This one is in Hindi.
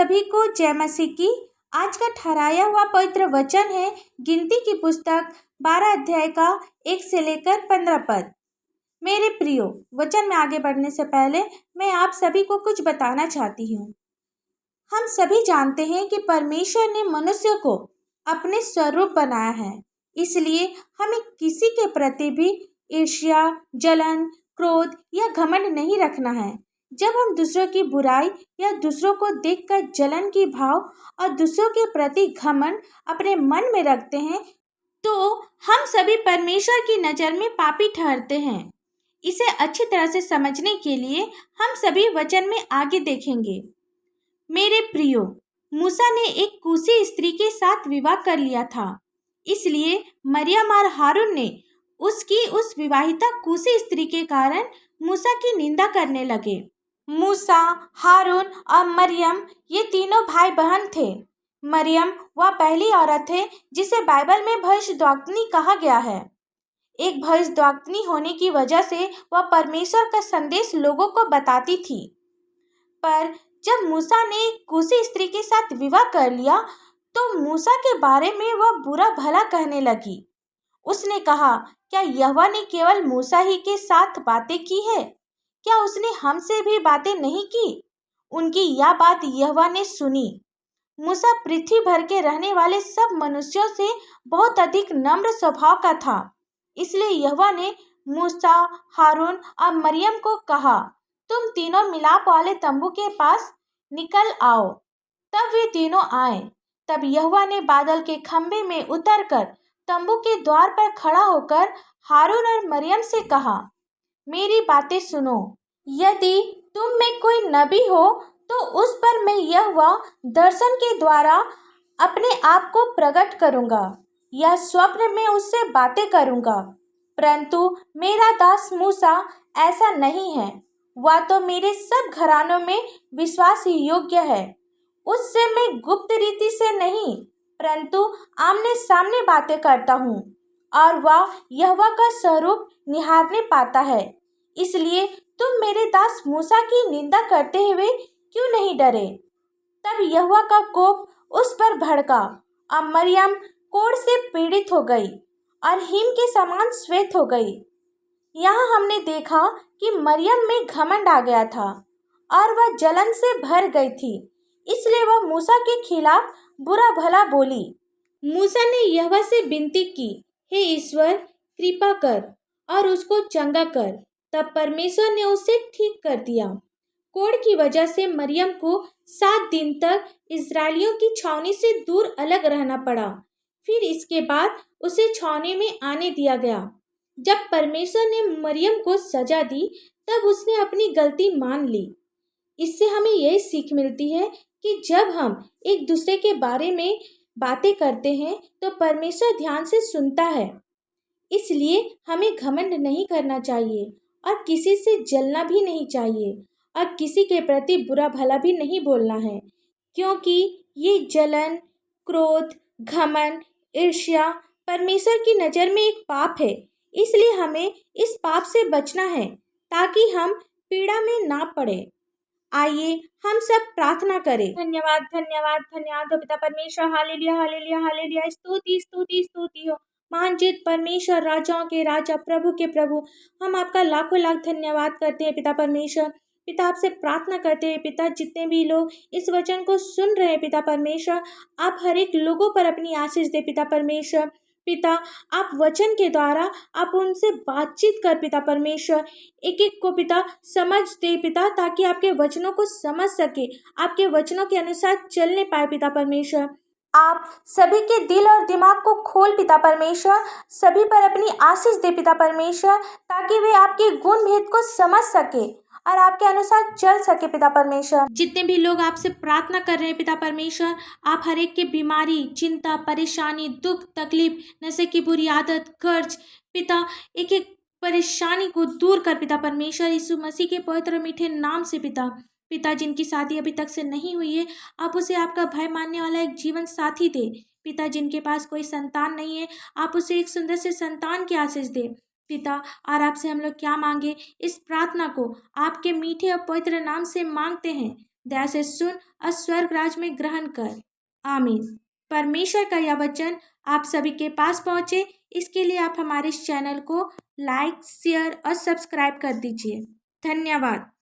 सभी को जय मसीह की। आज का ठहराया हुआ पवित्र वचन है गिनती की पुस्तक 12 अध्याय का 1 से लेकर 15 पद। मेरे प्रियो, वचन में आगे बढ़ने से पहले मैं आप सभी को कुछ बताना चाहती हूँ। हम सभी जानते हैं कि परमेश्वर ने मनुष्य को अपने स्वरूप बनाया है, इसलिए हमें किसी के प्रति भी ईर्ष्या, जलन, क्रोध या घमंड नहीं रखना है। जब हम दूसरों की बुराई या दूसरों को देखकर जलन की भाव और दूसरों के प्रति घमंड अपने मन में रखते हैं, तो हम सभी परमेश्वर की नज़र में पापी ठहरते हैं। इसे अच्छी तरह से समझने के लिए हम सभी वचन में आगे देखेंगे। मेरे प्रियो, मूसा ने एक कूशी स्त्री के साथ विवाह कर लिया था, इसलिए मरियम और हारून ने उसकी उस विवाहिता कूशी स्त्री के कारण मूसा की निंदा करने लगे। मूसा, हारून और मरियम ये तीनों भाई बहन थे। मरियम वह पहली औरत है जिसे बाइबल में भविष्यद्वक्तानी कहा गया है। एक भविष्यद्वक्तानी होने की वजह से वह परमेश्वर का संदेश लोगों को बताती थी। पर जब मूसा ने कूशी स्त्री के साथ विवाह कर लिया तो मूसा के बारे में वह बुरा भला कहने लगी। उसने कहा, क्या यहोवा ने केवल मूसा ही के साथ बातें की है? क्या उसने हमसे भी बातें नहीं की? उनकी यह बात यहोवा ने सुनी। मूसा पृथ्वी भर के रहने वाले सब मनुष्यों से बहुत अधिक नम्र स्वभाव का था, इसलिए यहोवा ने मूसा, हारून और मरियम को कहा, तुम तीनों मिलाप वाले तंबू के पास निकल आओ। तब वे तीनों आए। तब यहोवा ने बादल के खंभे में उतरकर तंबू के द्वार पर खड़ा होकर हारून और मरियम से कहा, मेरी बातें सुनो। यदि तुम में कोई नबी हो तो उस पर मैं यहोवा दर्शन के द्वारा अपने आप को प्रकट करूँगा या स्वप्न में उससे बातें करूँगा। परंतु मेरा दास मूसा ऐसा नहीं है। वह तो मेरे सब घरानों में विश्वास योग्य है। उससे मैं गुप्त रीति से नहीं परंतु आमने सामने बातें करता हूँ और वह यहोवा का स्वरूप निहारने पाता है। इसलिए तुम मेरे दास मूसा की निंदा करते हुए क्यों नहीं डरे? तब यहोवा का कोप उस पर भड़का और मरियम कोढ़ से पीड़ित हो गई और हिम के समान श्वेत हो गई। यहाँ हमने देखा कि मरियम में घमंड आ गया था और वह जलन से भर गई थी, इसलिए वह मूसा के खिलाफ बुरा भला बोली। मूसा ने यहोवा से विनती की, हे ईश्वर, कृपा कर और उसको चंगा कर। तब परमेश्वर ने उसे ठीक कर दिया। कोढ़ की वजह से मरियम को 7 दिन तक इस्राएलियों की छावनी से दूर अलग रहना पड़ा। फिर इसके बाद उसे छावनी में आने दिया गया। जब परमेश्वर ने मरियम को सजा दी तब उसने अपनी गलती मान ली। इससे हमें यही सीख मिलती है कि जब हम एक दूसरे के बारे में बातें करते हैं तो परमेश्वर ध्यान से सुनता है। इसलिए हमें घमंड नहीं करना चाहिए और किसी से जलना भी नहीं चाहिए और किसी के प्रति बुरा भला भी नहीं बोलना है, क्योंकि ये जलन, क्रोध, घमंड, ईर्ष्या परमेश्वर की नज़र में एक पाप है। इसलिए हमें इस पाप से बचना है ताकि हम पीड़ा में ना पड़े। आइए हम सब प्रार्थना करें। धन्यवाद धन्यवाद धन्यवाद हो पिता परमेश्वर। Hallelujah hallelujah hallelujah. स्तुति स्तुति स्तुति हो महान जीत परमेश्वर, राजाओं के राजा, प्रभु के प्रभु। हम आपका लाखों लाख धन्यवाद करते हैं पिता परमेश्वर। पिता आपसे प्रार्थना करते हैं पिता, जितने भी लोग इस वचन को सुन रहे हैं पिता परमेश्वर, आप हर एक लोगों पर अपनी आशीष दे पिता परमेश्वर। पिता आप वचन के द्वारा आप उनसे बातचीत कर पिता परमेश्वर। एक एक को पिता समझ दे पिता, ताकि आपके वचनों को समझ सके, आपके वचनों के अनुसार चलने पाए पिता परमेश्वर। आप सभी के दिल और दिमाग को खोल पिता परमेश्वर, सभी पर अपनी आशीष दे पिता परमेश्वर, ताकि वे आपके गुण भेद को समझ सके और आपके अनुसार चल सके पिता परमेश्वर। जितने भी लोग आपसे प्रार्थना कर रहे हैं पिता परमेश्वर, आप हर एक के बीमारी, चिंता, परेशानी, दुख, तकलीफ, नशे की बुरी आदत, कर्ज पिता, एक एक परेशानी को दूर कर पिता परमेश्वर, यीशु मसीह के पवित्र मीठे नाम से पिता जिनकी शादी अभी तक से नहीं हुई है, आप उसे आपका भय मानने वाला एक जीवन साथी दे। पिता जिनके पास कोई संतान नहीं है, आप उसे एक सुंदर से संतान की आशीष दे पिता। और आपसे हम लोग क्या मांगे, इस प्रार्थना को आपके मीठे और पवित्र नाम से मांगते हैं दया से सुन और स्वर्ग राज में ग्रहण कर। आमीन। परमेश्वर का यह वचन आप सभी के पास पहुँचे, इसके लिए आप हमारे इस चैनल को लाइक, शेयर और सब्सक्राइब कर दीजिए। धन्यवाद।